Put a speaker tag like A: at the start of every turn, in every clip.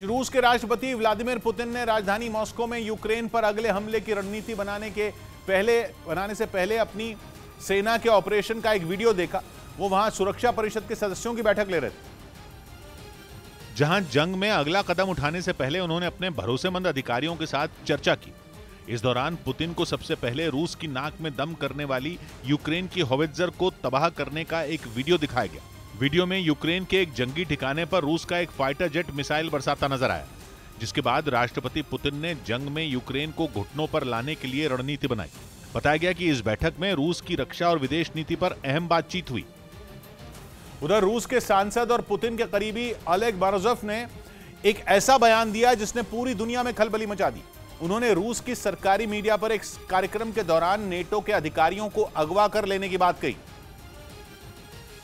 A: रूस के राष्ट्रपति व्लादिमीर पुतिन ने राजधानी मॉस्को में यूक्रेन पर अगले हमले की रणनीति बनाने से पहले अपनी सेना के ऑपरेशन का एक वीडियो देखा। वो वहां सुरक्षा परिषद के सदस्यों की बैठक ले रहे थे,
B: जहां जंग में अगला कदम उठाने से पहले उन्होंने अपने भरोसेमंद अधिकारियों के साथ चर्चा की। इस दौरान पुतिन को सबसे पहले रूस की नाक में दम करने वाली यूक्रेन की होवित्जर को तबाह करने का एक वीडियो दिखाया गया। वीडियो में यूक्रेन के एक जंगी ठिकाने पर रूस का एक फाइटर जेट मिसाइल बरसाता नजर आया, जिसके बाद राष्ट्रपति पुतिन ने जंग में यूक्रेन को घुटनों पर लाने के लिए रणनीति बनाई। बताया गया कि इस बैठक में रूस की रक्षा और विदेश नीति पर अहम बातचीत हुई।
A: उधर रूस के सांसद और पुतिन के करीबी ओलेग मोरोजोव ने एक ऐसा बयान दिया जिसने पूरी दुनिया में खलबली मचा दी। उन्होंने रूस की सरकारी मीडिया पर एक कार्यक्रम के दौरान नेटो के अधिकारियों को अगवा कर लेने की बात कही।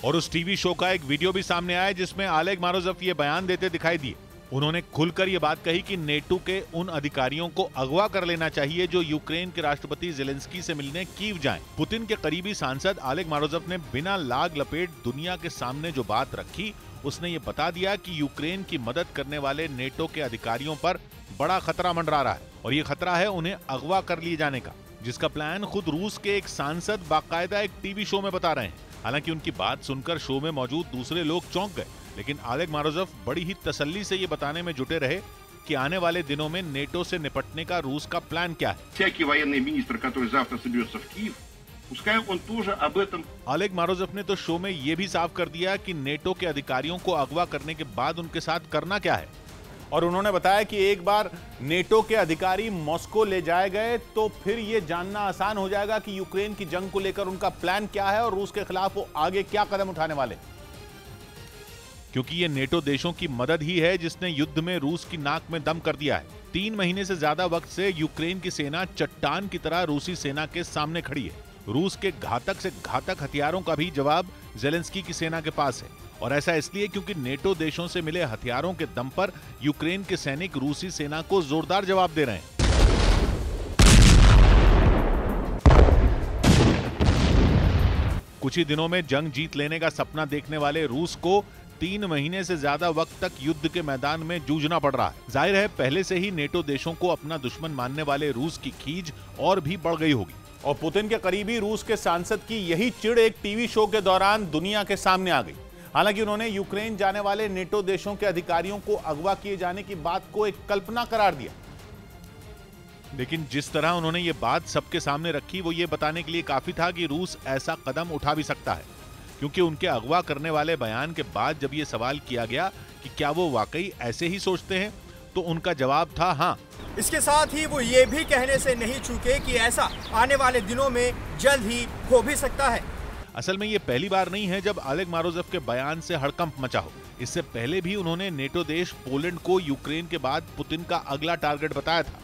B: और उस टीवी शो का एक वीडियो भी सामने आया जिसमें ओलेग मोरोजोव ये बयान देते दिखाई दिए। उन्होंने खुलकर ये बात कही कि नेटो के उन अधिकारियों को अगवा कर लेना चाहिए जो यूक्रेन के राष्ट्रपति ज़ेलेंस्की से मिलने कीव जाएं। पुतिन के करीबी सांसद ओलेग मोरोजोव ने बिना लाग लपेट दुनिया के सामने जो बात रखी, उसने ये बता दिया कि यूक्रेन की मदद करने वाले नेटो के अधिकारियों पर बड़ा खतरा मंडरा रहा है और ये खतरा है उन्हें अगवा कर लिए जाने का, जिसका प्लान खुद रूस के एक सांसद बाकायदा एक टीवी शो में बता रहे हैं। हालांकि उनकी बात सुनकर शो में मौजूद दूसरे लोग चौंक गए, लेकिन ओलेग मोरोजोव बड़ी ही तसल्ली से ये बताने में जुटे रहे कि आने वाले दिनों में नेटो से निपटने का रूस का प्लान क्या है। ओलेग मोरोजोव ने तो शो में ये भी साफ कर दिया कि नेटो के अधिकारियों को अगवा करने के बाद उनके साथ करना क्या है।
A: और उन्होंने बताया कि एक बार नेटो के अधिकारी मॉस्को ले जाए गए तो फिर यह जानना आसान हो जाएगा कि यूक्रेन की जंग को लेकर उनका प्लान क्या है और रूस के खिलाफ वो आगे क्या कदम उठाने वाले,
B: क्योंकि ये नेटो देशों की मदद ही है जिसने युद्ध में रूस की नाक में दम कर दिया है। 3 महीने से ज्यादा वक्त से यूक्रेन की सेना चट्टान की तरह रूसी सेना के सामने खड़ी है। रूस के घातक से घातक हथियारों का भी जवाब ज़ेलेंस्की की सेना के पास है, और ऐसा इसलिए क्योंकि नेटो देशों से मिले हथियारों के दम पर यूक्रेन के सैनिक रूसी सेना को जोरदार जवाब दे रहे हैं। कुछ ही दिनों में जंग जीत लेने का सपना देखने वाले रूस को 3 महीने से ज्यादा वक्त तक युद्ध के मैदान में जूझना पड़ रहा है। जाहिर है पहले से ही नेटो देशों को अपना दुश्मन मानने वाले रूस की खींच और भी बढ़ गई होगी।
A: और पुतिन के करीबी रूस के सांसद की यही चिढ़ एक टीवी शो के दौरान दुनिया के सामने आ गई। हालांकि उन्होंने यूक्रेन जाने वाले नेटो देशों के अधिकारियों को अगवा किए जाने की बात को एक कल्पना करार दिया,
B: लेकिन जिस तरह उन्होंने ये बात सबके सामने रखी वो ये बताने के लिए काफी था कि रूस ऐसा कदम उठा भी सकता है। क्योंकि उनके अगवा करने वाले बयान के बाद जब ये सवाल किया गया कि क्या वो वाकई ऐसे ही सोचते हैं, तो उनका जवाब था हाँ।
C: इसके साथ ही वो ये भी कहने से नहीं चूके कि ऐसा आने वाले दिनों में जल्द ही हो भी सकता है।
B: असल में ये पहली बार नहीं है जब ओलेग मोरोजोव के बयान से हड़कंप मचा हो। इससे पहले भी उन्होंने नेटो देश पोलैंड को यूक्रेन के बाद पुतिन का अगला टारगेट बताया था।